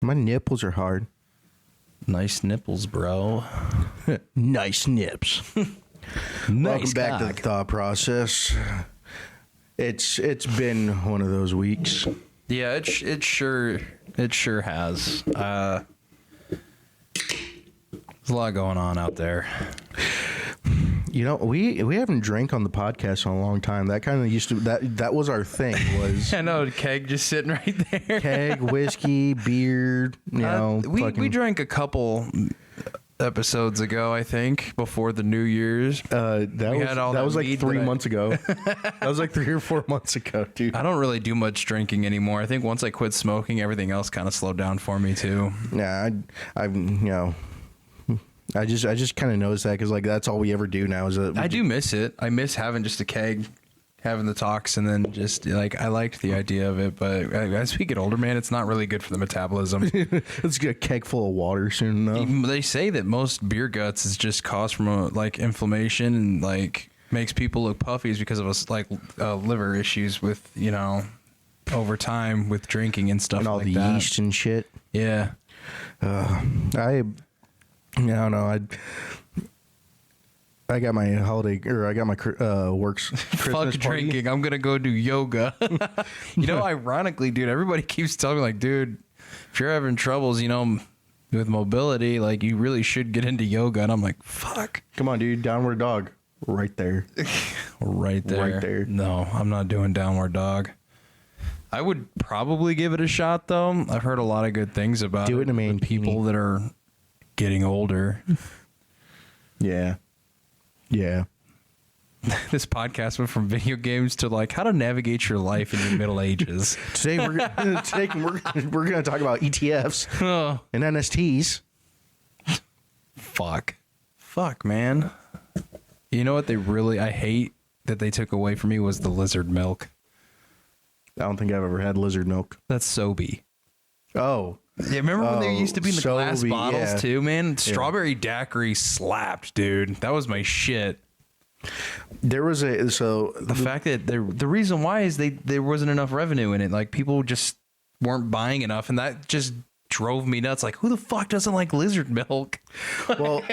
My nipples are hard. Nice nipples, bro. Nice nips. Welcome back to the thought process. It's been one of those weeks. Yeah, it sure has. There's a lot going on out there. You know, we haven't drank on the podcast in a long time. That kind of used to that was our thing. Was I know, keg just sitting right there. Keg, whiskey, beer. You know, we drank a couple episodes ago, I think, before the New Year's. That was like 3 months ago. That was like 3 or 4 months ago, dude. I don't really do much drinking anymore. I think once I quit smoking, everything else kind of slowed down for me too. Yeah, I just kind of noticed that because like that's all we ever do now is I do miss it. I miss having just a keg, having the talks, and then just like I liked the idea of it. But as we get older, man, it's not really good for the metabolism. Let's get a keg full of water soon enough. They say that most beer guts is just caused from like inflammation and like makes people look puffy is because of us like liver issues with over time with drinking and stuff and all like the that. yeast and shit. Yeah. I got my holiday, or I got my works Christmas Fuck party. drinking. I'm gonna go do yoga. Ironically, dude, everybody keeps telling me like, dude, if you're having troubles, with mobility, like you really should get into yoga. And I'm like, fuck. Come on, dude, downward dog, right there, right there. No, I'm not doing downward dog. I would probably give it a shot though. I've heard a lot of good things about do it in a main people that are getting older. Yeah. This podcast went from video games to like how to navigate your life in your middle ages. Today we're gonna talk about ETFs and NSTs. Fuck, man. You know what I hate that they took away from me was the lizard milk. I don't think I've ever had lizard milk. That's Sobe. Oh. Yeah, remember when they used to be in the glass Sobe, bottles too, man? Strawberry daiquiri slapped, dude. That was my shit. There was the fact that the reason why is there wasn't enough revenue in it. Like people just weren't buying enough, and that just drove me nuts. Like who the fuck doesn't like lizard milk? Well,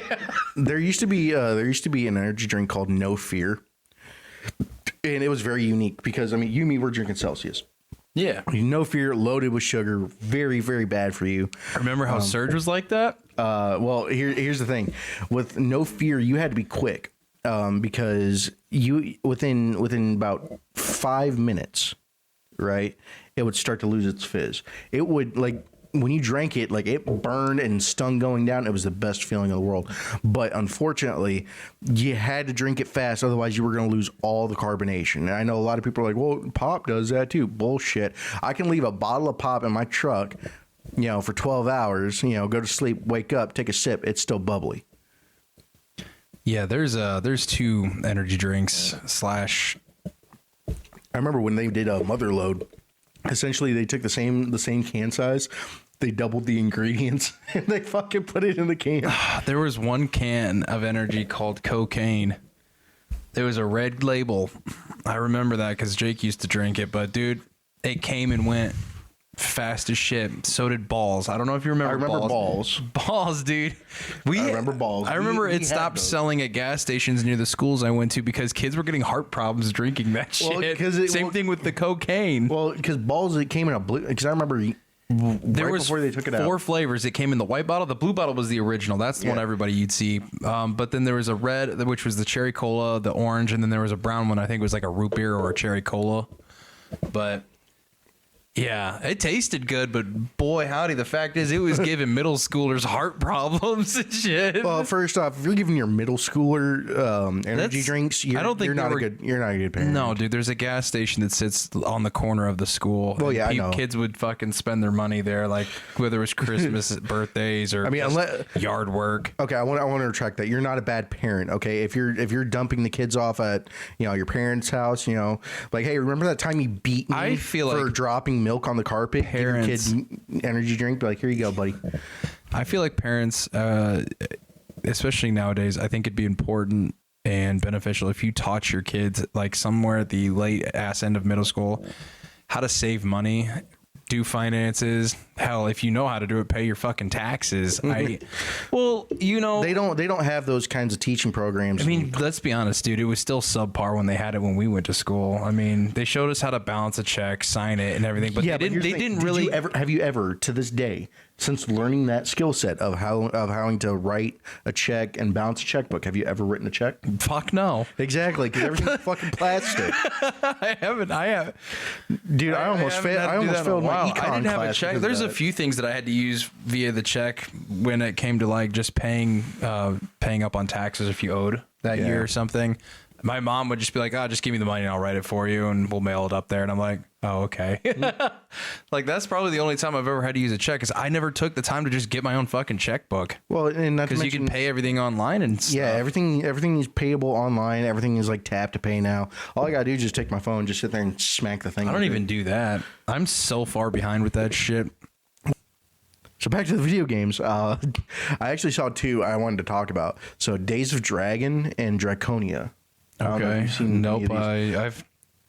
there used to be an energy drink called No Fear, and it was very unique because you and me were drinking Celsius. Yeah. No Fear, loaded with sugar, very, very bad for you. Remember how Surge was like that? Well, here's the thing. With No Fear, you had to be quick because you within about 5 minutes, right, it would start to lose its fizz. It would, like, when you drank it, like, it burned and stung going down. It was the best feeling in the world. But unfortunately, you had to drink it fast. Otherwise, you were going to lose all the carbonation. And I know a lot of people are like, well, pop does that too. Bullshit. I can leave a bottle of pop in my truck, for 12 hours, go to sleep, wake up, take a sip. It's still bubbly. Yeah, there's two energy drinks / I remember when they did a Mother Load. Essentially, they took the same can size. They doubled the ingredients and they fucking put it in the can. There was one can of energy called Cocaine. There was a red label. I remember that because Jake used to drink it. But dude, it came and went fast as shit. So did Balls. I don't know if you remember. I remember Balls. Balls, dude. I remember Balls. I remember it we stopped selling at gas stations near the schools I went to because kids were getting heart problems drinking that shit. Same thing with the Cocaine. Well, because Balls, it came in a blue. Because I remember there was before they took it out, 4 flavors. It came in the white bottle. The blue bottle was the original. That's the one everybody you'd see. But then there was a red, which was the cherry cola, the orange, and then there was a brown one. I think it was like a root beer or a cherry cola. But yeah, it tasted good, but boy, howdy, the fact is it was giving middle schoolers heart problems and shit. Well, first off, if you're giving your middle schooler energy drinks, you're not a good parent. No, dude, there's a gas station that sits on the corner of the school. Well, yeah, I know. Kids would fucking spend their money there, like whether it was Christmas, birthdays, or unless yard work. Okay, I want to retract that. You're not a bad parent. Okay, if you're dumping the kids off at your parents' house, like, hey, remember that time you beat me I feel for like dropping milk on the carpet? Parents, give your kid energy drink. Be like, here you go, buddy. I feel like parents, especially nowadays, I think it'd be important and beneficial if you taught your kids, like somewhere at the late ass end of middle school, how to save money, do finances, hell, if you know how to do it, pay your fucking taxes. Well, you know, They don't have those kinds of teaching programs. I mean, let's be honest, dude. It was still subpar when they had it when we went to school. I mean, they showed us how to balance a check, sign it, and everything, but yeah, they but didn't really. Have you ever to this day, since learning that skill set of how to write a check and balance a checkbook, have you ever written a check? Fuck no. Exactly, because everything's fucking plastic. I haven't. I have. Dude, I almost failed my econ I didn't have a class check. because of There's a that. few things that I had to use via the check when it came to like just paying up on taxes if you owed that year or something. My mom would just be like, "Oh, just give me the money and I'll write it for you and we'll mail it up there." And I'm like, "Oh, okay." Like that's probably the only time I've ever had to use a check because I never took the time to just get my own fucking checkbook. Well, and not to Because you mention, can pay everything online and stuff. yeah, everything is payable online. Everything is like tap to pay now. All I gotta do is just take my phone, just sit there and smack the thing. I don't with it. even do that. I'm so far behind with that shit. So back to the video games. I actually saw two I wanted to talk about. So Days of Dragon and Draconia. I don't know if Okay. you've seen any Nope. of these. I've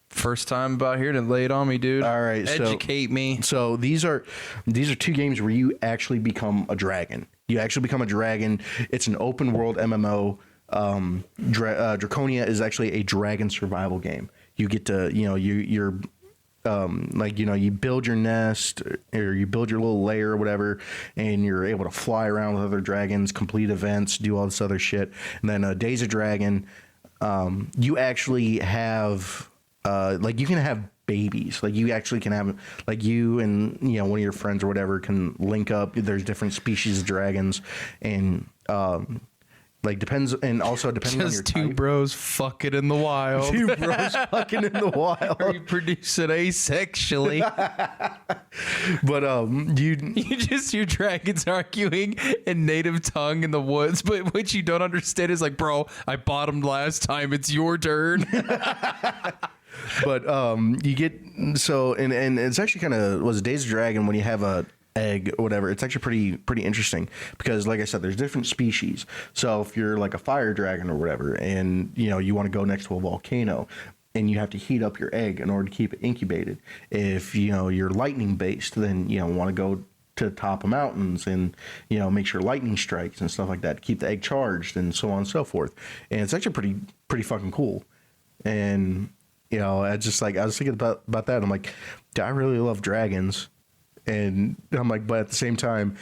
first time about here to lay it on me, dude. All right, so- Educate me. So these are two games where you actually become a dragon. You actually become a dragon. It's an open world MMO. Draconia is actually a dragon survival game. You get to you're you build your nest or you build your little lair or whatever, and you're able to fly around with other dragons, complete events, do all this other shit. And then Days of Dragon, you actually have you can have babies. Like you actually can have like you and one of your friends or whatever can link up. There's different species of dragons, and depends, and also depending on your Just two type. bros fucking in the wild. Two bros fucking in the wild. Reproduce it asexually. But Your dragons arguing in native tongue in the woods, but what you don't understand is like, bro, I bottomed last time. It's your turn. But you get and it's actually kind of was Days of Dragon when you have a egg or whatever. It's actually pretty interesting because, like I said, there's different species. So if you're like a fire dragon or whatever, and you want to go next to a volcano, and you have to heat up your egg in order to keep it incubated. If you're lightning based, then want to go to the top of mountains and make sure lightning strikes and stuff like that to keep the egg charged and so on and so forth. And it's actually pretty fucking cool. And I was thinking about that. I'm like, dude, I really love dragons. And I'm like, but at the same time,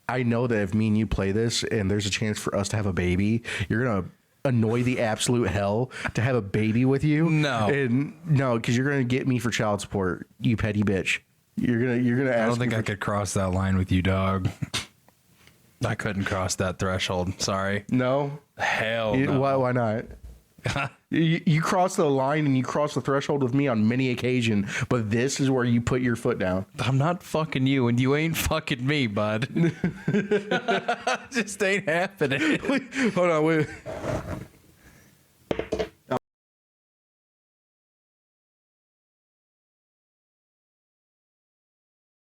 I know that if me and you play this and there's a chance for us to have a baby, you're going to annoy the absolute hell to have a baby with you. No. Because you're going to get me for child support, you petty bitch. You're gonna ask I don't think me I could cross that line with you, dog. I couldn't cross that threshold. Sorry. No? Hell no. Why not? You cross the line and you cross the threshold with me on many occasion, but this is where you put your foot down. I'm not fucking you, and you ain't fucking me, bud. Just ain't happening. Hold on, wait.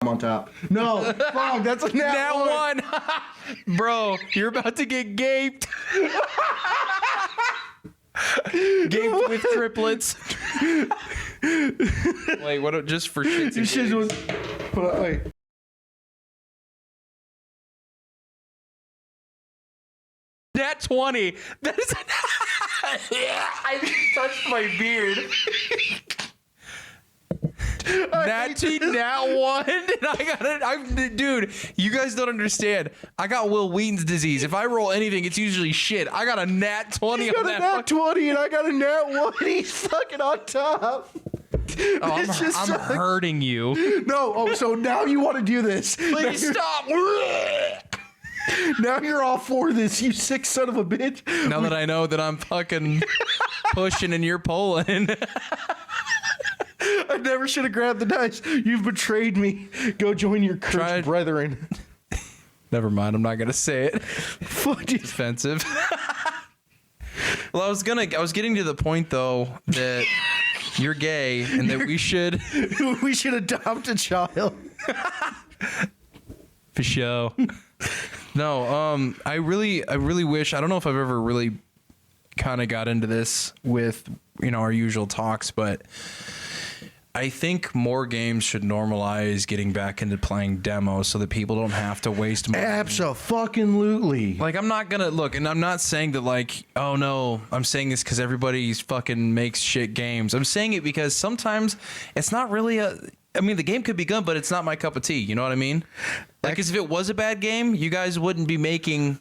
I'm on top. No, fuck, that's a nat one. one. Bro, you're about to get gaped. Gaped with triplets. Wait, what? Just for shits and This shit giggles. was. Hold on, wait. Nat 20. That is. I just touched my beard. Nat 1, and I got it. Dude, you guys don't understand. I got Will Wheaton's disease. If I roll anything, it's usually shit. I got a Nat 20 You got on a that. nat 20 and I got a nat 1. He's fucking on top. I'm This just I'm sucks. hurting you. No, so now you want to do this. Please stop. Now you're all for this, you sick son of a bitch. Now that I know that I'm fucking pushing and you're pulling. I never should have grabbed the dice. You've betrayed me. Go join your cursed Tried- brethren. Never mind. I'm not gonna say it. Fuck you. Offensive. Well, I was getting to the point though that you're gay and that we should We should adopt a child. for show. No, I really wish, I don't know if I've ever really kind of got into this with our usual talks, but I think more games should normalize getting back into playing demos so that people don't have to waste money. Abso-fucking-lutely. Like, I'm not gonna look, and I'm not saying that like, oh no, I'm saying this because everybody's fucking makes shit games. I'm saying it because sometimes it's not really I mean, the game could be good, but it's not my cup of tea. You know what I mean? Like, 'cause if it was a bad game, you guys wouldn't be making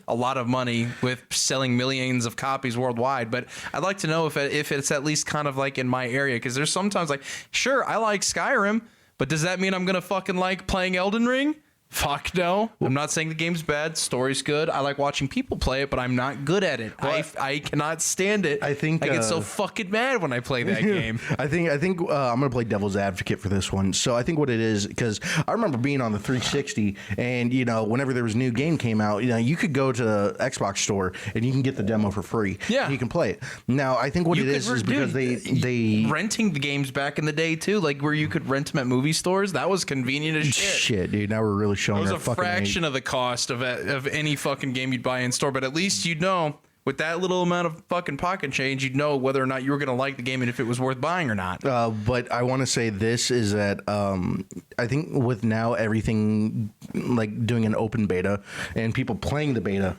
a lot of money with selling millions of copies worldwide. But I'd like to know if it's at least kind of like in my area, because there's sometimes like, sure, I like Skyrim, but does that mean I'm gonna fucking like playing Elden Ring? Fuck no. I'm not saying the game's bad. Story's good. I like watching people play it, but I'm not good at it. I cannot stand it. I think I get so fucking mad when I play that game. I think I'm gonna play devil's advocate for this one. So I think what it is, because I remember being on the 360, and whenever there was a new game came out, you could go to the Xbox store and you can get the demo for free. Yeah, and you can play it. Now I think what it is because they renting the games back in the day too, like where you could rent them at movie stores. That was convenient as shit. Shit, dude. Now we're really showing. It was a fraction of the cost of any fucking game you'd buy in store, but at least you'd know with that little amount of fucking pocket change, you'd know whether or not you were going to like the game and if it was worth buying or not. But I want to say this is that I think with now everything like doing an open beta and people playing the beta,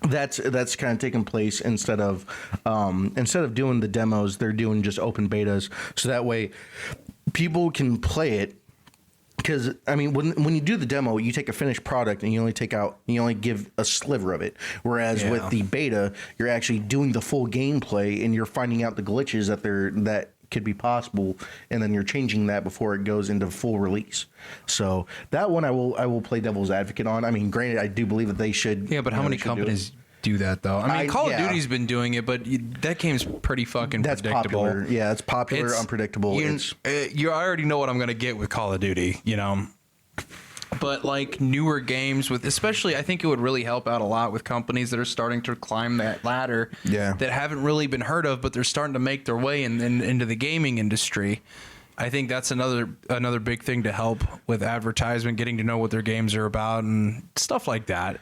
that's kind of taking place instead of doing the demos, they're doing just open betas, so that way people can play it. Because I mean, when you do the demo, you take a finished product and you only give a sliver of it. Whereas with the beta, you're actually doing the full gameplay and you're finding out the glitches that could be possible, and then you're changing that before it goes into full release. So that one I will play devil's advocate on. I mean, granted, I do believe that they should. Yeah, but how many companies do that though? I mean, Call of Duty's been doing it, but that game's pretty fucking predictable. Popular. Yeah, it's popular, unpredictable. You already know what I'm gonna get with Call of Duty, But like newer games especially, I think it would really help out a lot with companies that are starting to climb that ladder. Yeah. That haven't really been heard of, but they're starting to make their way into the gaming industry. I think that's another big thing to help with advertisement, getting to know what their games are about and stuff like that.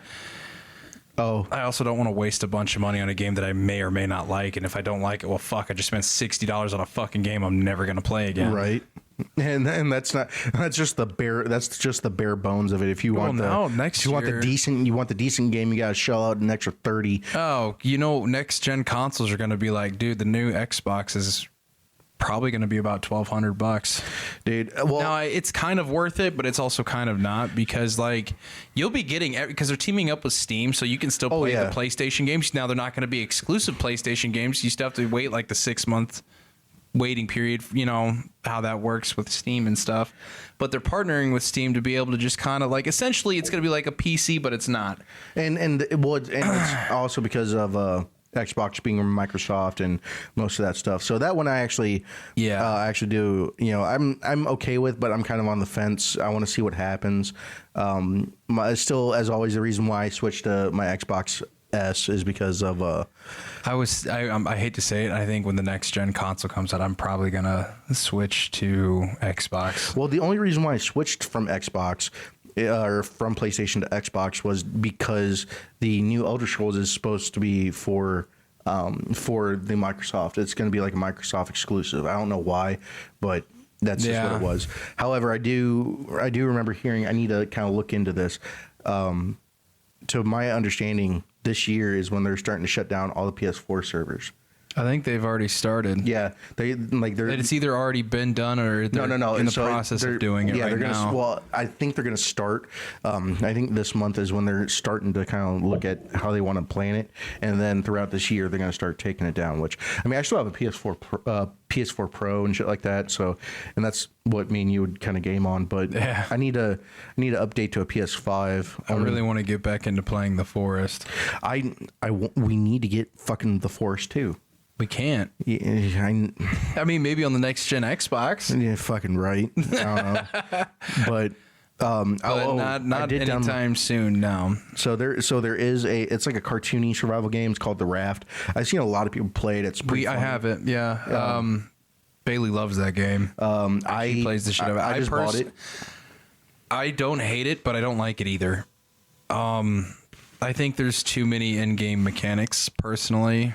Oh, I also don't want to waste a bunch of money on a game that I may or may not like, and if I don't like it, well, fuck, I just spent $60 on a fucking game I'm never gonna play again. Right. And that's just the bare bones of it. If you want the decent game, you gotta shell out an extra 30. Oh, next gen consoles are gonna be like, dude, the new Xbox is probably going to be about $1,200, dude. Well, now it's kind of worth it, but it's also kind of not, because like you'll be getting, because they're teaming up with Steam, so you can still play the PlayStation games. Now they're not going to be exclusive PlayStation games. You still have to wait like the 6-month waiting period. How that works with Steam and stuff. But they're partnering with Steam to be able to just kind of like, essentially, it's going to be like a PC, but it's not. And it's also because of Xbox being Microsoft and most of that stuff. So that one I actually do, I'm okay with, but I'm kind of on the fence. I want to see what happens. Still, as always, the reason why I switched to my Xbox S is because of I hate to say it, I think when the next gen console comes out, I'm probably gonna switch to Xbox. Well, the only reason why I switched from Xbox or from PlayStation to Xbox was because the new Elder Scrolls is supposed to be for the Microsoft. It's going to be like a Microsoft exclusive. I don't know why, but that's just what it was. However, I do remember hearing, I need to kind of look into this. To my understanding, this year is when they're starting to shut down all the PS4 servers. I think they've already started. Yeah, it's either already been done or they're in the process of doing it right now. Well, I think they're going to start. I think this month is when they're starting to kind of look at how they want to plan it, and then throughout this year they're going to start taking it down. Which, I mean, I still have a PS4 Pro and shit like that. So, and that's what me and you would kind of game on. But I need to update to a PS5. I really want to get back into playing The Forest. We need to get fucking The Forest too. We can't. Yeah, I mean, maybe on the next gen Xbox. Yeah, fucking right. I don't know, but not anytime soon. No. So there is it's like a cartoony survival game. It's called The Raft. I've seen a lot of people play it. It's pretty. I have it. Yeah. Bailey loves that game. He plays the shit out of it. I just bought it. I don't hate it, but I don't like it either. I think there's too many in-game mechanics personally.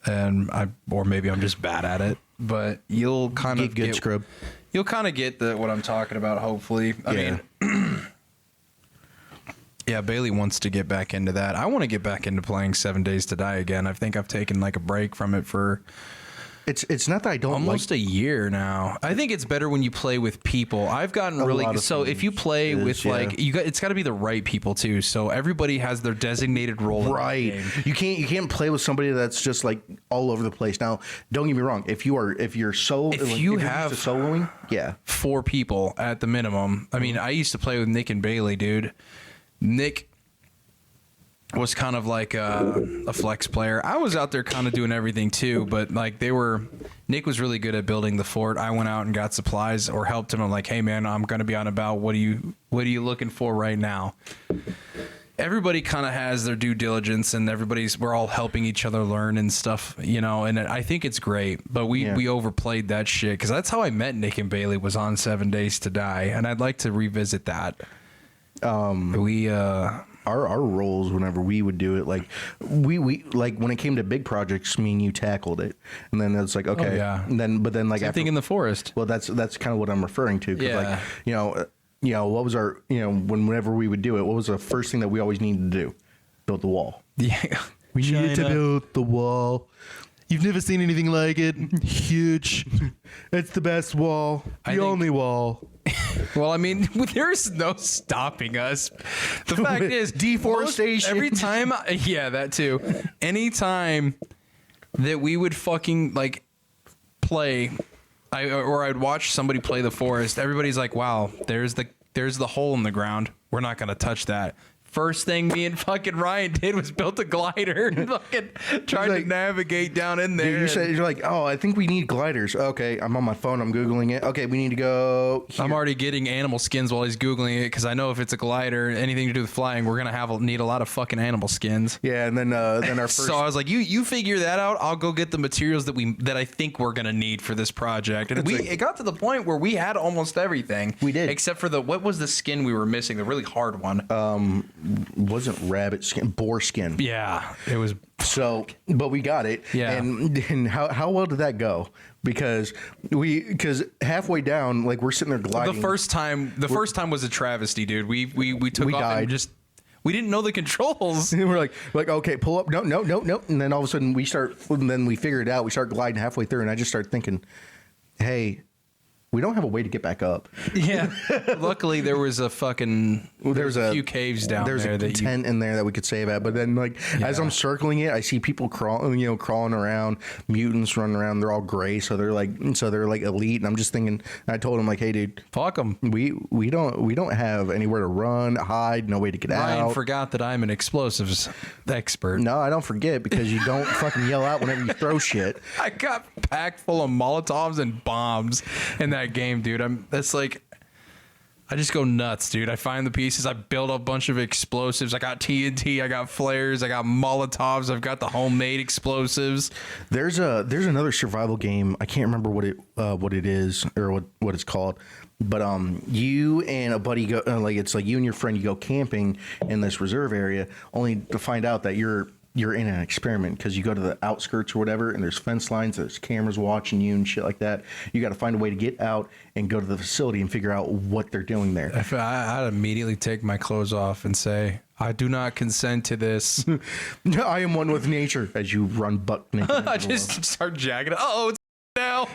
Or maybe I'm just bad at it. but you'll kind of Get good scrub. You'll kind of get what I'm talking about. Hopefully, I mean, yeah. Bailey wants to get back into that. I want to get back into playing 7 Days to Die again. I think I've taken like a break from it for It's not that I don't almost a year now. I think it's better when you play with people. I've gotten really so if you play with like it's got to be the right people too. So everybody has their designated role. Right. In the game. You can't play with somebody that's just like all over the place. Now, don't get me wrong. If you're solo, If like, you you're have used to soloing, yeah. 4 people at the minimum. I mean, I used to play with Nick and Bailey, dude. Nick was kind of like a flex player. I was out there kind of doing everything too, but like Nick was really good at building the fort. I went out and got supplies or helped him. I'm like, hey man, I'm gonna be on about what are you looking for right now? Everybody kind of has their due diligence, and we're all helping each other learn and stuff, you know. And I think it's great, but we overplayed that shit because that's how I met Nick and Bailey was on 7 Days to Die, and I'd like to revisit that. Our roles whenever we would do it, like we like when it came to big projects, me and you tackled it, and then it's like okay, and then like Same thing in the forest. Well, that's kind of what I'm referring to. 'Cause Yeah. like what was our whenever we would do it, what was the first thing that we always needed to do? Build the wall. Yeah, We needed to build the wall. You've never seen anything like it. Huge. It's the best wall. The only wall. Well, I mean, there's no stopping us. The fact is, Deforestation. Every time, yeah, that too. Anytime that we would fucking like play, I'd watch somebody play the forest. Everybody's like, "Wow, there's the hole in the ground. We're not gonna touch that." First thing me and fucking Ryan did was built a glider and fucking tried to navigate down in there. You're like, oh, I think we need gliders. Okay, I'm on my phone. I'm Googling it. Okay, we need to go here. I'm already getting animal skins while he's Googling it because I know if it's a glider, anything to do with flying, we're going to need a lot of fucking animal skins. Yeah, and then our first... So I was like, you figure that out. I'll go get the materials that I think we're going to need for this project. And it got to the point where we had almost everything. We did. Except for what was the skin we were missing? The really hard one. wasn't rabbit skin, boar skin. Yeah, it was. So, but we got it. Yeah. And how well did that go? Because halfway down, like we're sitting there gliding. The first time was a travesty, dude. We took off died. and just we didn't know the controls. And we're like, okay, pull up. No. And then all of a sudden we figure it out. We start gliding halfway through, and I just start thinking, hey, we don't have a way to get back up. Yeah. Luckily, there was a fucking. There's a few caves down there. There's a tent in there that we could save at. But then, as I'm circling it, I see people crawling around, mutants running around. They're all gray, so they're like elite. And I'm just thinking. I told him like, hey, dude, fuck them. We don't have anywhere to run, hide, no way to get out. Ryan forgot that I'm an explosives expert. No, I don't forget because you don't fucking yell out whenever you throw shit. I got packed full of Molotovs and bombs in that game, dude. I just go nuts, dude. I find the pieces. I build a bunch of explosives. I got TNT. I got flares. I got Molotovs. I've got the homemade explosives. There's another survival game. I can't remember what it is or what it's called. But you and a buddy go it's like you and your friend, you go camping in this reserve area, only to find out that you're in an experiment because you go to the outskirts or whatever, and there's fence lines, there's cameras watching you and shit like that. You got to find a way to get out and go to the facility and figure out what they're doing there. I'd immediately take my clothes off and say, I do not consent to this. I am one with nature as you run buck naked. I just start jacking. Oh, it's now.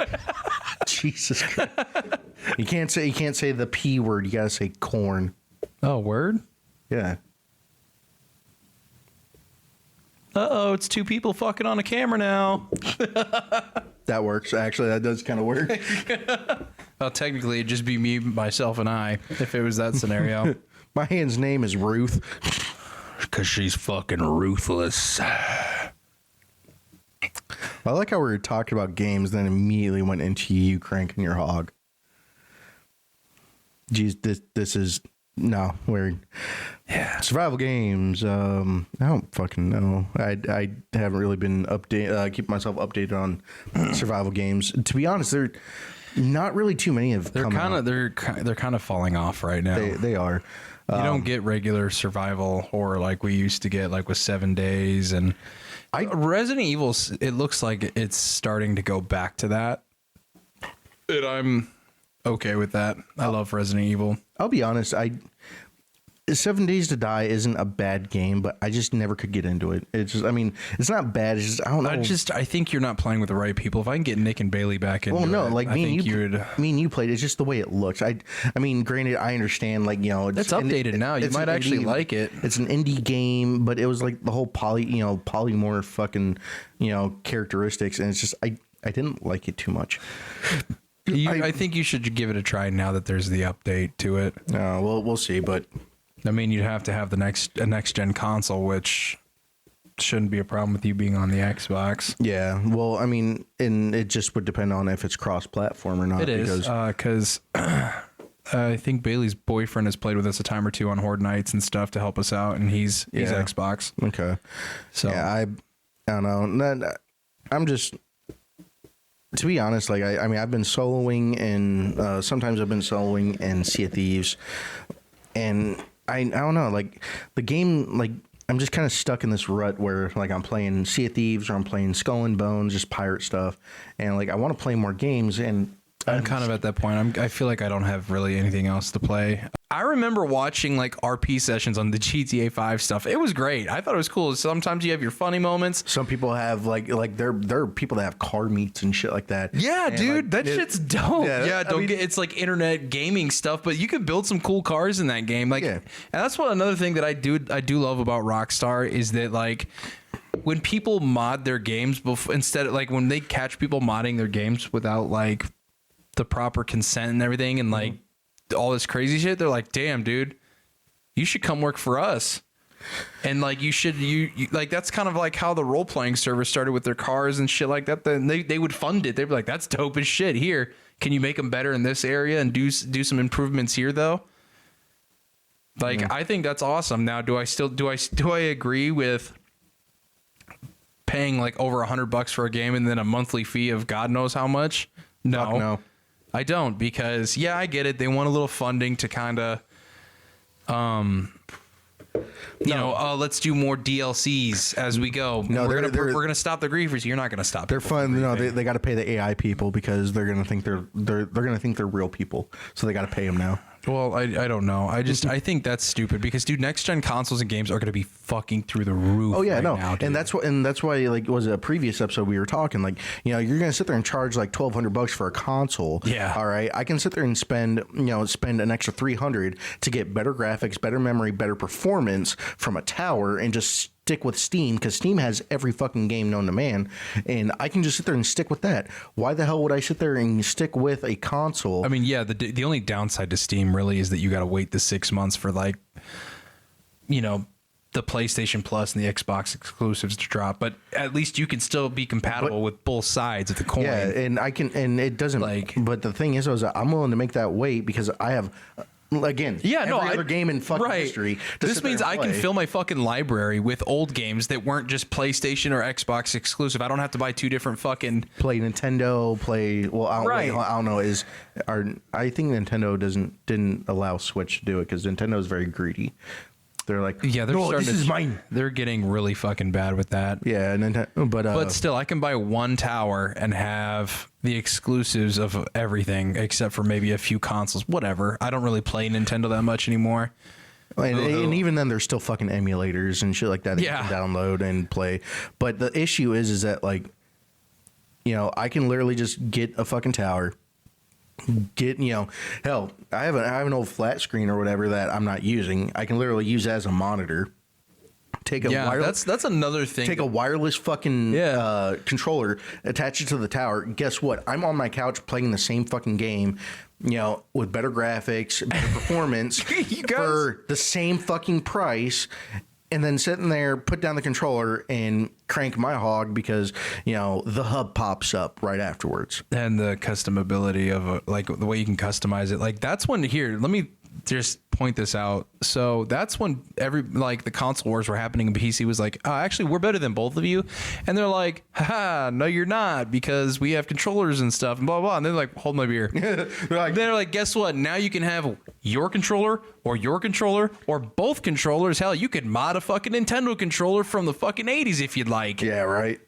Jesus Christ. You can't say the P word. You got to say corn. Oh, word? Yeah. Uh-oh, it's two people fucking on a camera now. That works. Actually, that does kind of work. Well, technically, it'd just be me, myself, and I, if it was that scenario. My hand's name is Ruth. Because she's fucking ruthless. I like how we were talking about games, then immediately went into you cranking your hog. Jeez, this is... No, weird. Yeah. Survival games. I don't fucking know. I haven't really been keep myself updated on survival games. To be honest, they're not really too many of. They're kind of falling off right now. They are. You don't get regular survival horror like we used to get, like with 7 Days and Resident Evil. It looks like it's starting to go back to that. And I'm okay with that. I love Resident Evil. I'll be honest. 7 Days to Die isn't a bad game, but I just never could get into it. It's just, I mean, it's not bad. It's just, I don't know. I think you're not playing with the right people. If I can get Nick and Bailey back in, Well, no, like I me and think you played. It's just the way it looks. I mean, granted, I understand. Like, you know, It's updated now. You might actually like it. It's an indie game, but it was like the whole polymorph fucking, characteristics, and it's just I didn't like it too much. I think you should give it a try now that there's the update to it. Well, we'll see, but I mean, you'd have to have a next gen console, which shouldn't be a problem with you being on the Xbox. yeah. Well, I mean, and it just would depend on if it's cross-platform or not. It is because I think Bailey's boyfriend has played with us a time or two on Horde Nights and stuff to help us out, and he's Xbox. Okay. So yeah, I don't know. I'm just, to be honest, like I mean, I've been soloing, and sometimes I've been soloing in Sea of Thieves, and I don't know, like the game, like I'm just kind of stuck in this rut where like I'm playing Sea of Thieves or I'm playing Skull and Bones, just pirate stuff, and like I want to play more games, and I'm kind of at that point. I feel like I don't have really anything else to play. I remember watching like RP sessions on the GTA 5 stuff. It was great. I thought it was cool. Sometimes you have your funny moments. some people have like there are people that have car meets and shit like that. Yeah, And, dude, like, that shit's dope. Yeah, I mean- it's like internet gaming stuff, but you can build some cool cars in that game. Like, Yeah. and that's what another thing that I do love about Rockstar is that like when people mod their games instead of like when they catch people modding their games without like the proper consent and everything and like all this crazy shit, they're like, damn, dude, you should come work for us. And like you should you like that's kind of like how the role playing service started with their cars and shit like that. Then they would fund it. They'd be like, that's dope as shit. Here, can you make them better in this area and do some improvements here though? Like I think that's awesome. Now, do I agree with paying like over $100 for a game and then a monthly fee of God knows how much? No. Fuck no. I don't, because I get it. They want a little funding to kind of, let's do more DLCs as we go. No, we're they're- gonna stop the griefers. You're not gonna stop. They're people from fun. No, griefing. they got to pay the AI people because they're gonna think they're gonna think they're real people. So they got to pay them now. Well, I don't know. I think that's stupid because dude, next gen consoles and games are gonna be fucking through the roof. Oh yeah, right no, now, dude. and that's why like was it a previous episode we were talking like you're gonna sit there and charge like $1,200 for a console. Yeah. All right, I can sit there and spend an extra $300 to get better graphics, better memory, better performance from a tower, and just stick with Steam because Steam has every fucking game known to man, and I can just sit there and stick with that. Why the hell would I sit there and stick with a console? I mean, yeah, the only downside to Steam really is that you got to wait the 6 months for like, the PlayStation Plus and the Xbox exclusives to drop. But at least you can still be compatible with both sides of the coin. Yeah, and I can, and it doesn't. But the thing is I'm willing to make that wait because I have, again, every other game in fucking history. This means I can fill my fucking library with old games that weren't just PlayStation or Xbox exclusive. I don't have to buy two different fucking. Play Nintendo. I don't know. I think Nintendo didn't allow Switch to do it because Nintendo is very greedy. They're like, Yeah, they're no, starting this to, is mine. They're getting really fucking bad with that. Yeah, Nintendo, But still, I can buy one tower and have the exclusives of everything except for maybe a few consoles. Whatever. I don't really play Nintendo that much anymore. and even then, there's still fucking emulators and shit like that you can download and play. But the issue is that like, I can literally just get a fucking tower. Hell, I have an old flat screen or whatever that I'm not using. I can literally use as a monitor. Take a wireless. That's another thing. Take a wireless fucking controller, attach it to the tower. Guess what? I'm on my couch playing the same fucking game, with better graphics, better performance for the same fucking price. And then sitting there, put down the controller and crank my hog because, the hub pops up right afterwards. And the customability of like the way you can customize it. Like that's when let me just point this out. So that's when the console wars were happening and PC was like, oh, actually we're better than both of you. And they're like, haha, no, you're not because we have controllers and stuff and blah, blah. And they're like, hold my beer. They're like, guess what? Now you can have your controller or both controllers. Hell, you could mod a fucking Nintendo controller from the fucking 80s if you'd like. Yeah, right.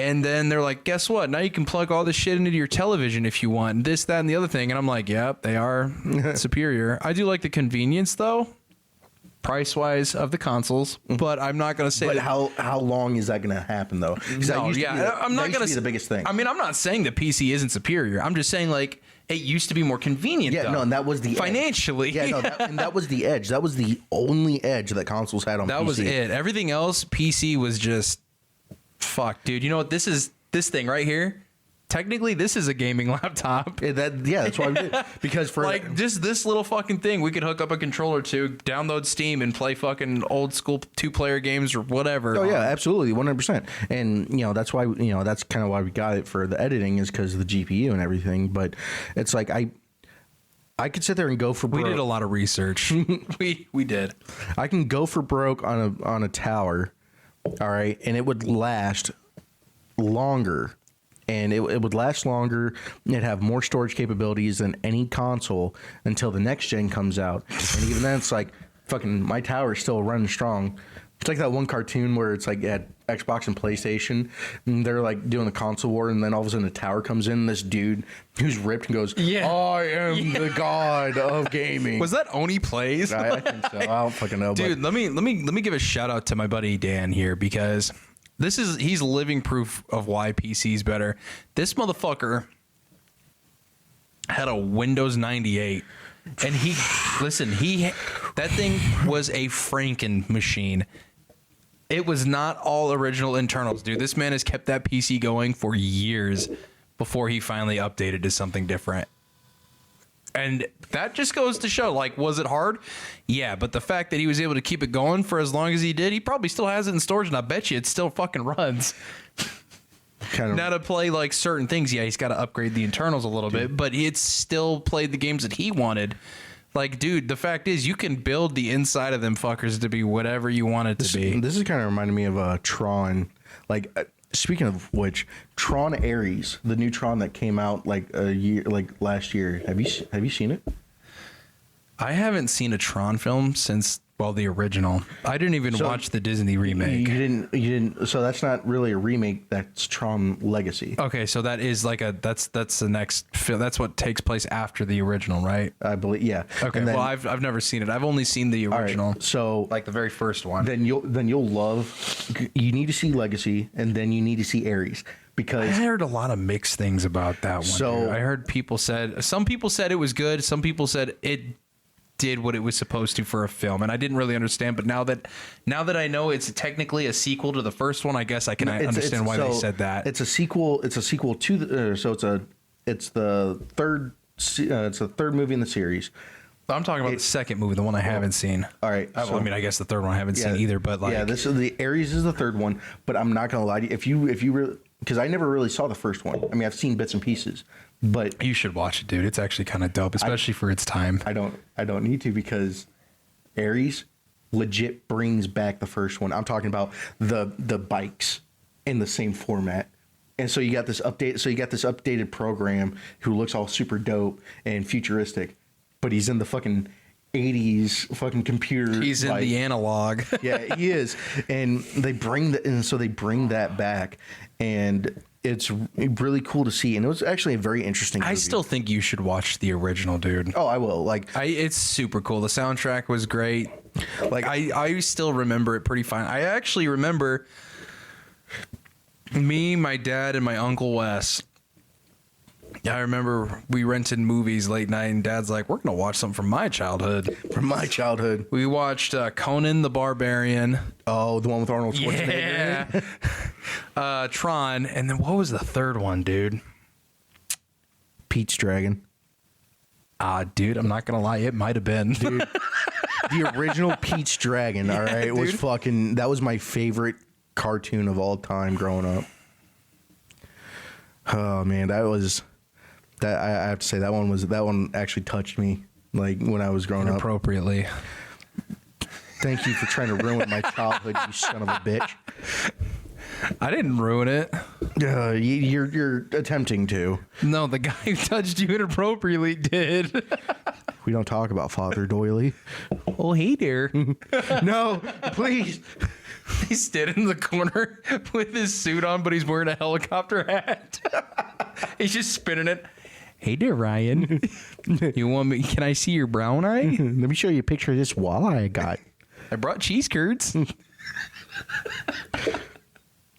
And then they're like, guess what? Now you can plug all this shit into your television if you want. This, that, and the other thing. And I'm like, yep, they are superior. I do like the convenience, though, price-wise, of the consoles. But I'm not going to say But that. how long is that going to happen though? 'Cause that No, used to yeah, be the- I'm not that used going to be the biggest thing. I mean, I'm not saying the PC isn't superior. I'm just saying, like, it used to be more convenient. Yeah, though. no, and that was the edge. financially. Yeah, no, and that was the edge. That was the only edge that consoles had on That PC. was it. Everything else, PC was just fuck, dude. You know what? This thing right here. Technically, this is a gaming laptop. That's why we did. Because for Like just this little fucking thing, we could hook up a controller to, download Steam, and play fucking old school 2-player games or whatever. oh yeah, absolutely, 100%. And that's why that's kind of why we got it for the editing, is because of the GPU and everything. But it's like I could sit there and go for broke. We did a lot of research. we did. I can go for broke on a tower, all right, and it would last longer. And it would last longer. It'd have more storage capabilities than any console until the next gen comes out. And even then, it's like, fucking, my tower is still running strong. It's like that one cartoon where it's like at Xbox and PlayStation, and they're like doing the console war, and then all of a sudden the tower comes in, and this dude who's ripped and goes, Yeah. I am the god of gaming. Was that Oni Plays? I think so. I don't fucking know. Dude, let me give a shout out to my buddy Dan here, because he's living proof of why PC is better. This motherfucker had a Windows 98, and that thing was a Franken machine. It was not all original internals, dude. This man has kept that PC going for years before he finally updated to something different. And that just goes to show, like, was it hard? Yeah, but the fact that he was able to keep it going for as long as he did, he probably still has it in storage, and I bet you it still fucking runs. kind of, Now to play, like, certain things, yeah, he's got to upgrade the internals a little bit, but it's still played the games that he wanted. Like, dude, the fact is, you can build the inside of them fuckers to be whatever you want it to be. This is kind of reminding me of Tron. Like, speaking of which, Tron Ares, the new Tron that came out like last year. Have you seen it? I haven't seen a Tron film since, well, the original. I didn't even watch the Disney remake. You didn't. So that's not really a remake. That's Tron Legacy. Okay, so that is like that's the next that's what takes place after the original, right? I believe. Yeah. Okay. And then, Well, I've never seen it. I've only seen the all right, original. so Like the very first one. then you'll love. You need to see Legacy, and then you need to see Ares, I because heard a lot of mixed things about that one. So- dude. I heard some people said it was good. Some people said it did what it was supposed to for a film, and I didn't really understand. But now that I know it's technically a sequel to the first one, I guess I can understand why they said that. It's a sequel. It's a sequel to the. So it's the third. It's the third movie in the series. I'm talking about the second movie, the one I haven't seen. All right. I mean, I guess the third one I haven't seen either. But like, yeah, this is the Ares is the third one. But I'm not gonna lie to you. If you really, because I never really saw the first one. I mean, I've seen bits and pieces, but you should watch it, dude. It's actually kind of dope, especially for its time. I don't need to, because Ares legit brings back the first one. I'm talking about the bikes in the same format. And so you got this updated program who looks all super dope and futuristic, but he's in the fucking 80s fucking computer. He's in the analog. Yeah, he is. And they bring that back, and it's really cool to see. And it was actually a very interesting movie. I still think you should watch the original, dude. Oh, I will. Like, It's super cool. The soundtrack was great. Like I still remember it pretty fine. I actually remember me, my dad, and my uncle Wes. I remember we rented movies late night, and Dad's like, "We're gonna watch something from my childhood." from my childhood. We watched Conan the Barbarian. Oh, the one with Arnold Schwarzenegger. Yeah. Tron, and then what was the third one, dude? Pete's Dragon. Dude, I'm not gonna lie, it might have been. Dude, the original Pete's Dragon, all right, was dude. fucking. That was my favorite cartoon of all time growing up. Oh man, that was. That I have to say that one actually touched me, like when I was growing up. Appropriately. Thank you for trying to ruin my childhood, you son of a bitch. I didn't ruin it. You're attempting to. No, the guy who touched you inappropriately did. We don't talk about Father Doily. Oh, hey there. No, please. He stood in the corner with his suit on, but he's wearing a helicopter hat. He's just spinning it. Hey there, Ryan. You want me? Can I see your brown eye? Let me show you a picture of this walleye I got. I brought cheese curds.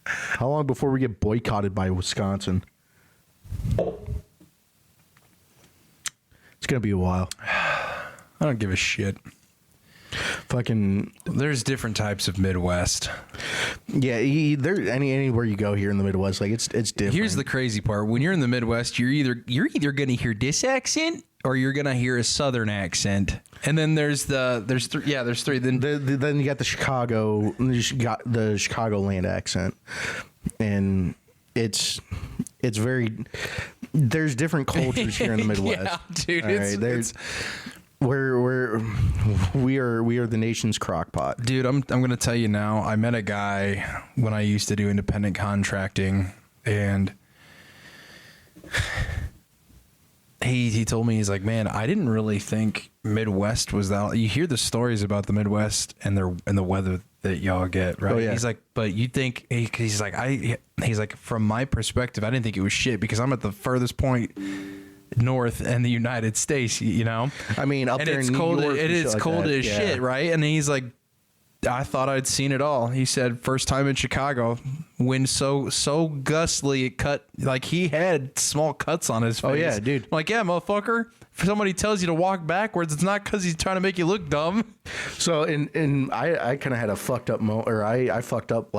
How long before we get boycotted by Wisconsin? It's gonna be a while. I don't give a shit. Fucking There's different types of Midwest. yeah. There anywhere you go here in the Midwest, like it's different. Here's the crazy part: when you're in the Midwest, you're either gonna hear this accent or you're gonna hear a Southern accent. And then there's three. Then then you got the Chicagoland accent, and it's very. There's different cultures here in the Midwest. Yeah, dude. All right? We are the nation's crock pot. Dude, I'm gonna tell you now. I met a guy when I used to do independent contracting, and he told me, he's like, man, I didn't really think Midwest was that. You hear the stories about the Midwest and the weather that y'all get, right? Oh, yeah. He's like, but you think he's like from my perspective, I didn't think it was shit because I'm at the furthest point north in the United States, you know. I mean, up and there it's in New cold. York It and is shit like cold that. as Yeah. shit, right? And he's like, I thought I'd seen it all. He said, first time in Chicago, wind so gustly it cut, like he had small cuts on his face. Oh, yeah, dude. I'm like, yeah, motherfucker. If somebody tells you to walk backwards, it's not because he's trying to make you look dumb. So, and I kind of had a fucked up moment, or I fucked up.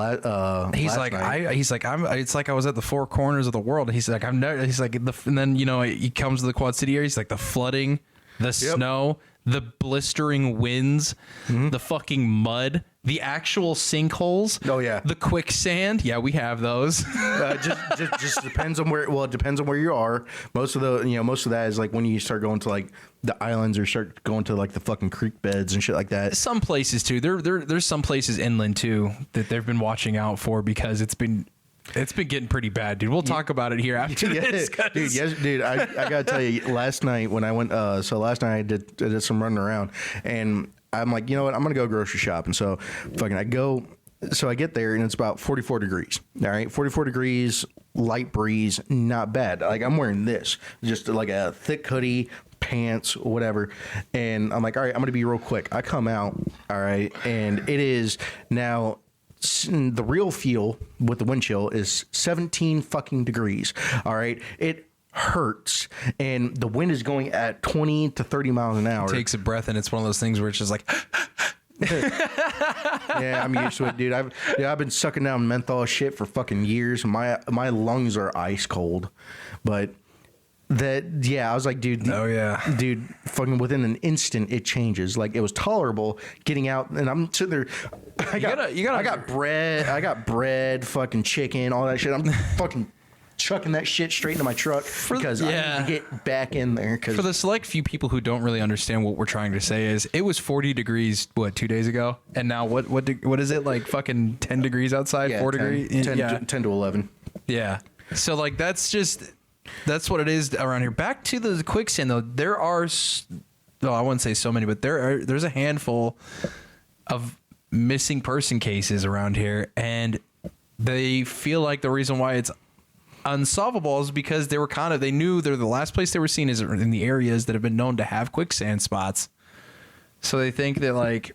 He's last like, night. it's like I was at the four corners of the world. He's like, and then, you know, he comes to the Quad City area. He's like, the flooding, the snow, the blistering winds, the fucking mud, the actual sinkholes. Oh, yeah. The quicksand. Yeah, we have those. just depends on where. Well, it depends on where you are. Most of that is like when you start going to like the islands or start going to like the fucking creek beds and shit like that. Some places too. There's some places inland too that they've been watching out for because it's been getting pretty bad, dude. We'll talk about it here after this. Dude, yes, dude. I gotta tell you, last night when I went, last night I did some running around, and I'm like, you know what, I'm gonna go grocery shopping. So, fucking, I get there and it's about 44 degrees. All right, 44 degrees, light breeze, not bad. Like I'm wearing this, just like a thick hoodie, pants, whatever, and I'm like, all right, I'm gonna be real quick. I come out, all right, and it is now. The real feel with the wind chill is 17 fucking degrees. All right. It hurts. And the wind is going at 20 to 30 miles an hour. Takes a breath, and it's one of those things where it's just like, Yeah, I'm used to it, dude. I've been sucking down menthol shit for fucking years. My lungs are ice cold. But I was like, dude, oh yeah, dude, fucking within an instant it changes. Like it was tolerable getting out, and I'm sitting there. I got bread, fucking chicken, all that shit. I'm fucking chucking that shit straight into my truck because I need to get back in there. Cause for the select few people who don't really understand what we're trying to say is it was 40 degrees 2 days ago, and now what is it, like fucking 10 degrees outside? 4 degrees, 10 to 11. Yeah. So like that's what it is around here. Back to the quicksand though, there are, I wouldn't say so many, but there's a handful of missing person cases around here, and they feel like the reason why it's unsolvable is because they knew they're the last place they were seen is in the areas that have been known to have quicksand spots. So they think that like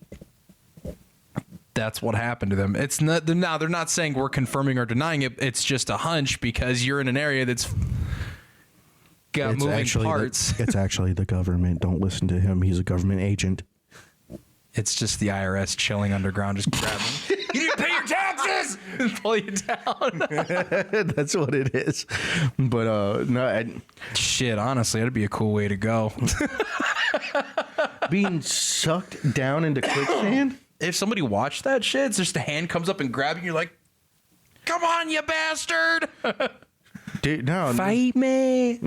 that's what happened to them. It's not, they're not saying we're confirming or denying it. It's just a hunch because you're in an area that's got moving parts. It's actually the government. Don't listen to him. He's a government agent. It's just the IRS chilling underground, just grabbing. You didn't pay your taxes! And pull you down. That's what it is. But no, shit. Honestly, that'd be a cool way to go. being sucked down into quicksand. If somebody watched that shit, it's just a hand comes up and grabs you. You're like, "Come on, you bastard!" Dude, no, fight me.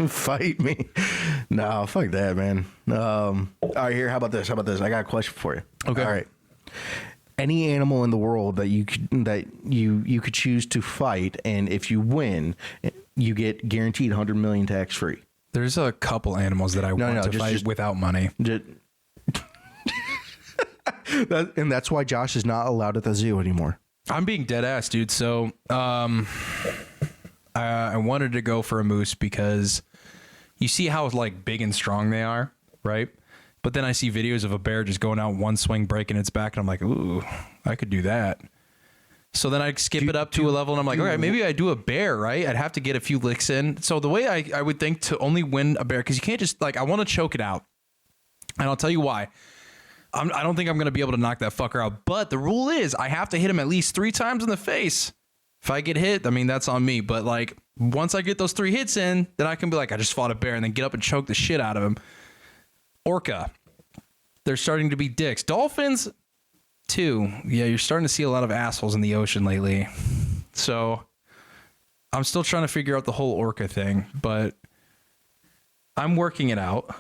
No, fuck that, man. All right, here. How about this? I got a question for you. Okay. All right. Any animal in the world that you could choose to fight, and if you win, you get guaranteed 100 million tax free. There's a couple animals that I want to fight without money. And that's why Josh is not allowed at the zoo anymore. I'm being dead ass, dude. So, I wanted to go for a moose because you see how like big and strong they are, right? But then I see videos of a bear just going out one swing, breaking its back, and I'm like, ooh, I could do that. So then I'd skip it up to a level, and I'm like, all right, maybe I do a bear, right? I'd have to get a few licks in. So the way I would think to only win a bear, because you can't just, like, I want to choke it out. And I'll tell you why. I don't think I'm going to be able to knock that fucker out. But the rule is I have to hit him at least 3 times in the face. If I get hit, I mean, that's on me. But, like, once I get those 3 hits in, then I can be like, I just fought a bear, and then get up and choke the shit out of him. Orca. They're starting to be dicks. Dolphins... too. Yeah, you're starting to see a lot of assholes in the ocean lately. So I'm still trying to figure out the whole orca thing, but I'm working it out.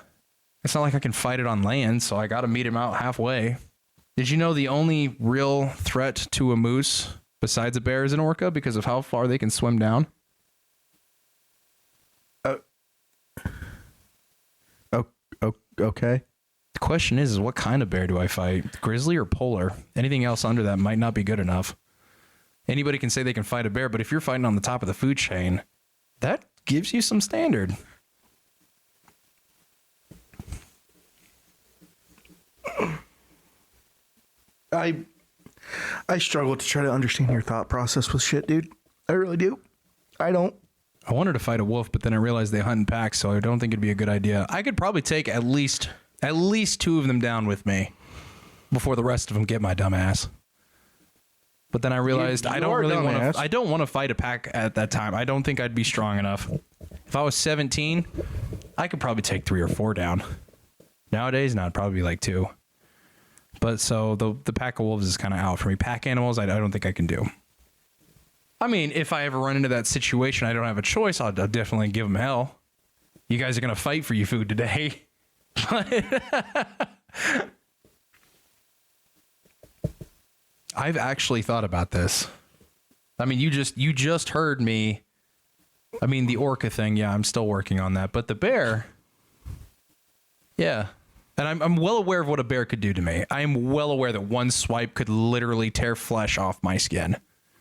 It's not like I can fight it on land, so I got to meet him out halfway. Did you know the only real threat to a moose besides a bear is an orca because of how far they can swim down? Okay. The question is what kind of bear do I fight? Grizzly or polar? Anything else under that might not be good enough. Anybody can say they can fight a bear, but if you're fighting on the top of the food chain, that gives you some standard. I struggle to try to understand your thought process with shit, dude. I really do. I don't. I wanted to fight a wolf, but then I realized they hunt in packs, so I don't think it'd be a good idea. I could probably take at least 2 of them down with me before the rest of them get my dumb ass. But then I realized I don't want to fight a pack at that time. I don't think I'd be strong enough. If I was 17, I could probably take 3 or 4 down. Nowadays, no, it'd probably be like 2. But so the pack of wolves is kind of out for me. Pack animals, I don't think I can do. I mean, if I ever run into that situation, I don't have a choice. I'll definitely give them hell. You guys are going to fight for your food today. I've actually thought about this. I mean, you just heard me. I mean, the orca thing, yeah, I'm still working on that. But the bear, yeah. And I'm well aware of what a bear could do to me. I am well aware that one swipe could literally tear flesh off my skin.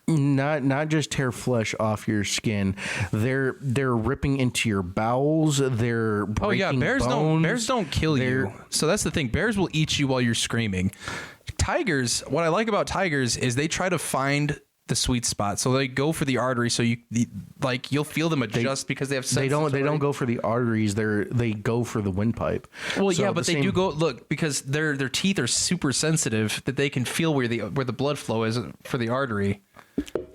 Not just tear flesh off your skin. They're ripping into your bowels. They're breaking bears don't kill you. So that's the thing. Bears will eat you while you're screaming. Tigers, what I like about tigers is they try to find the sweet spot. So they go for the artery. So you'll feel them adjust because they have they don't go for the arteries. They go for the windpipe. Well, so yeah, but they do go because their teeth are super sensitive that they can feel where the blood flow is for the artery.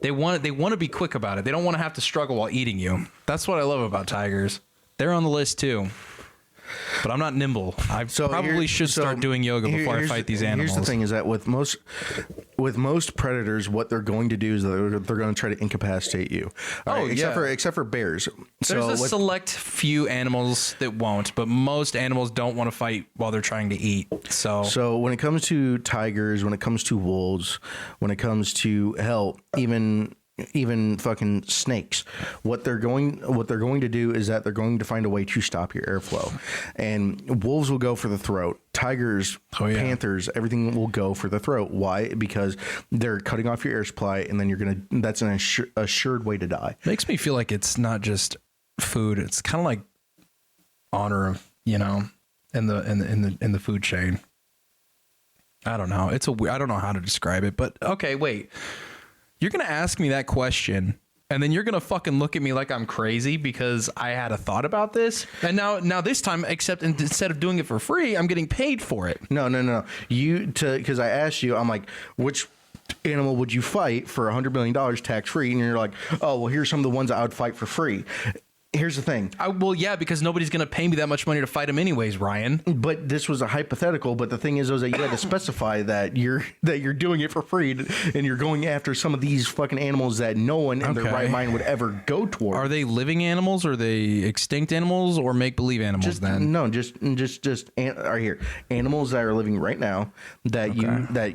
They want to be quick about it. They don't want to have to struggle while eating you. That's what I love about tigers. They're on the list too. But I'm not nimble. I probably should start doing yoga before I fight these animals. Here's the thing: is that with most predators, what they're going to do is they're going to try to incapacitate you. Except for bears. There's a select few animals that won't, but most animals don't want to fight while they're trying to eat. So when it comes to tigers, when it comes to wolves, when it comes to even fucking snakes, what they're going to do is that they're going to find a way to stop your airflow. And wolves will go for the throat. Tigers, panthers, everything will go for the throat. Why? Because they're cutting off your air supply, and then that's an assured way to die. Makes me feel like it's not just food. It's kind of like honor, in the food chain. I don't know. I don't know how to describe it, but okay, wait. You're going to ask me that question, and then you're going to fucking look at me like I'm crazy because I had a thought about this. And now this time, instead of doing it for free, I'm getting paid for it. No. Because I asked you, I'm like, which animal would you fight for $100 million tax free? And you're like, oh, well, here's some of the ones I would fight for free. Here's the thing. Because nobody's going to pay me that much money to fight him anyways, Ryan. But this was a hypothetical. But the thing is that you had to specify that you're doing it for free, and you're going after some of these fucking animals that no one in their right mind would ever go toward. Are they living animals? Or are they extinct animals? Or make believe animals? Are here animals that are living right now that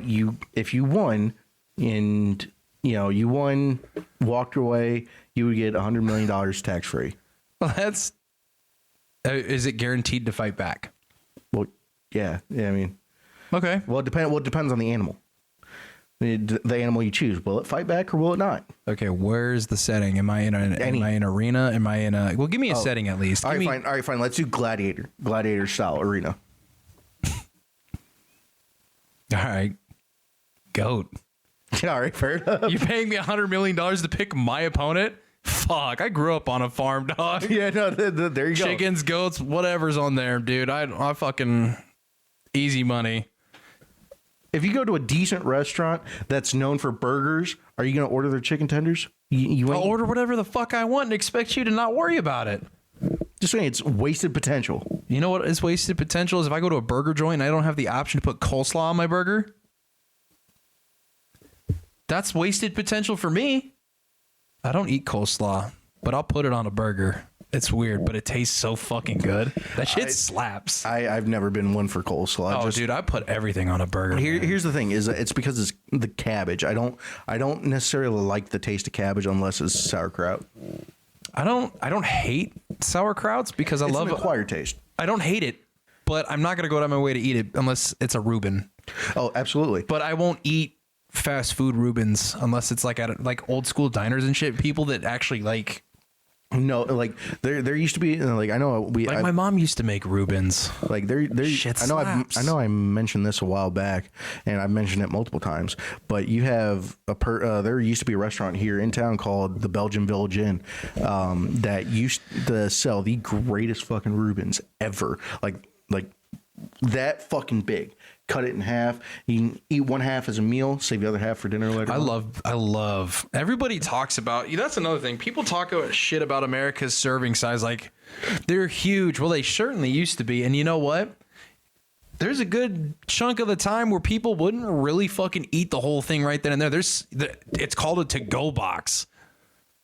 you if you won and you won, walked away, you would get $100 million tax free. Well, that's... is it guaranteed to fight back? Well, yeah. I mean... Okay. Well, it depends on the animal. The animal you choose, will it fight back or will it not? Okay, where's the setting? Am I in an arena? Am I in a? Well, give me a setting at least. All right, fine. Let's do gladiator style arena. All right, goat. All right, fair enough. You paying me $100 million to pick my opponent? Fuck, I grew up on a farm, dog. Yeah, no, there you go. Chickens, goats, whatever's on there, dude. I fucking easy money. If you go to a decent restaurant that's known for burgers, are you going to order their chicken tenders? You I'll order whatever the fuck I want and expect you to not worry about it. Just saying, it's wasted potential. You know what is wasted potential is if I go to a burger joint and I don't have the option to put coleslaw on my burger. That's wasted potential for me. I don't eat coleslaw, but I'll put it on a burger. It's weird, but it tastes so fucking good. That shit slaps. I've never been one for coleslaw. Dude, I put everything on a burger. Here's the thing: is it's because it's the cabbage. I don't necessarily like the taste of cabbage unless it's sauerkraut. I don't hate sauerkrauts because It's love an acquired taste. I don't hate it, but I'm not gonna go out of my way to eat it unless it's a Reuben. Oh, absolutely. But I won't eat fast food Reubens unless it's like at like old school diners and shit. People that actually like. No, like there used to be like I know my mom used to make Reubens. Like there Shit I know slaps. I mentioned this a while back and I've mentioned it multiple times, but you have there used to be a restaurant here in town called the Belgian Village Inn that used to sell the greatest fucking Reubens ever. Like that fucking big. Cut it in half. You can eat one half as a meal, save the other half for dinner later. I love. Everybody talks about. That's another thing. People talk about shit about America's serving size. Like they're huge. Well, they certainly used to be. And you know what? There's a good chunk of the time where people wouldn't really fucking eat the whole thing right then and there. It's called a to-go box.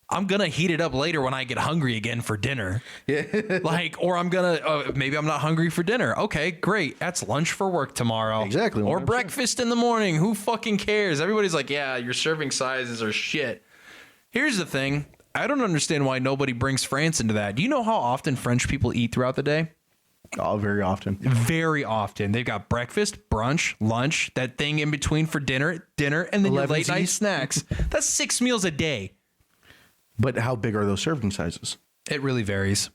I'm going to heat it up later when I get hungry again for dinner. Yeah. Or I'm going to, maybe I'm not hungry for dinner. Okay, great. That's lunch for work tomorrow. Exactly. 100%. Or breakfast in the morning. Who fucking cares? Everybody's like, yeah, your serving sizes are shit. Here's the thing. I don't understand why nobody brings France into that. Do you know how often French people eat throughout the day? Oh, very often. Very often. They've got breakfast, brunch, lunch, that thing in between for dinner, and then your late night snacks. That's 6 meals a day. But how big are those serving sizes? It really varies.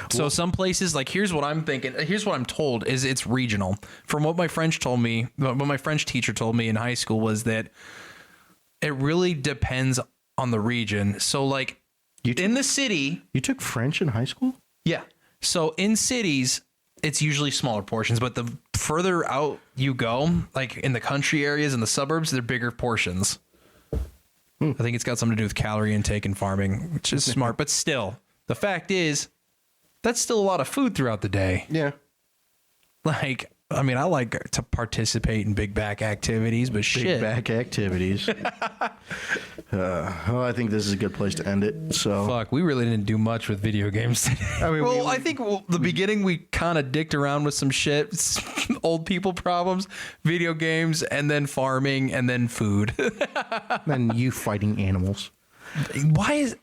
So some places, like here's what I'm thinking. Here's what I'm told is it's regional. From what my French teacher told me in high school was that it really depends on the region. So like in the city, you took French in high school? Yeah. So in cities, it's usually smaller portions, but the further out you go, like in the country areas and the suburbs, they're bigger portions. I think it's got something to do with calorie intake and farming, which is smart. But still, the fact is, that's still a lot of food throughout the day. Yeah. Like, I mean, I like to participate in big back activities, but shit. Big back activities. Well, I think this is a good place to end it. So, fuck, we really didn't do much with video games today. I mean, I think the beginning we kind of dicked around with some shit, old people problems, video games, and then farming, and then food. and you fighting animals. Why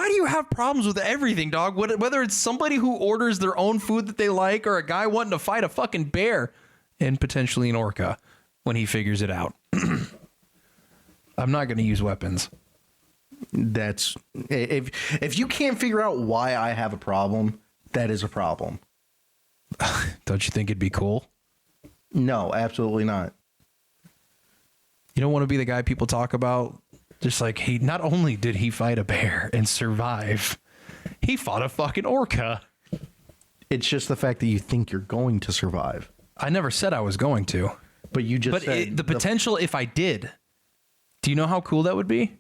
do you have problems with everything, dog? Whether it's somebody who orders their own food that they like or a guy wanting to fight a fucking bear and potentially an orca when he figures it out. I'm not going to use weapons. That's if you can't figure out why I have a problem, that is a problem. Don't you think it'd be cool? No, absolutely not. You don't want to be the guy people talk about. Just like he, not only did he fight a bear and survive, he fought a fucking orca. It's just the fact that you think you're going to survive. I never said I was going to. But you just said the potential if I did. Do you know how cool that would be?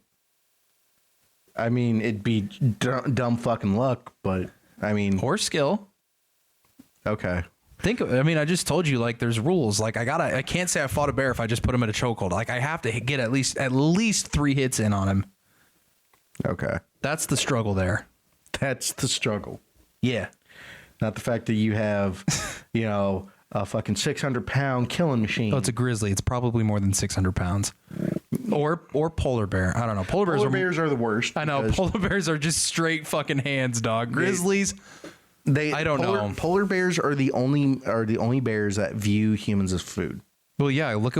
I mean, it'd be dumb fucking luck, but I mean... Or skill. Okay. I just told you, like, there's rules. Like, I can't say I fought a bear if I just put him in a chokehold. Like, I have to get at least 3 hits in on him. Okay. That's the struggle there. That's the struggle. Yeah. Not the fact that you have, a fucking 600-pound killing machine. Oh, it's a grizzly. It's probably more than 600 pounds. Or polar bear. I don't know. Polar bears are the worst. I know. Polar bears are just straight fucking hands, dog. Grizzlies... I don't know. Polar bears are the only bears that view humans as food. Well, yeah. Look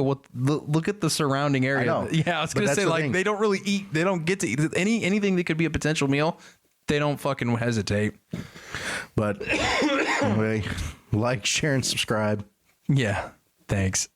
at the surrounding area. know, Yeah, I was but gonna that's say the like thing. they don't really eat. They don't get to eat anything that could be a potential meal. They don't fucking hesitate. But anyway, like, share, and subscribe. Yeah. Thanks.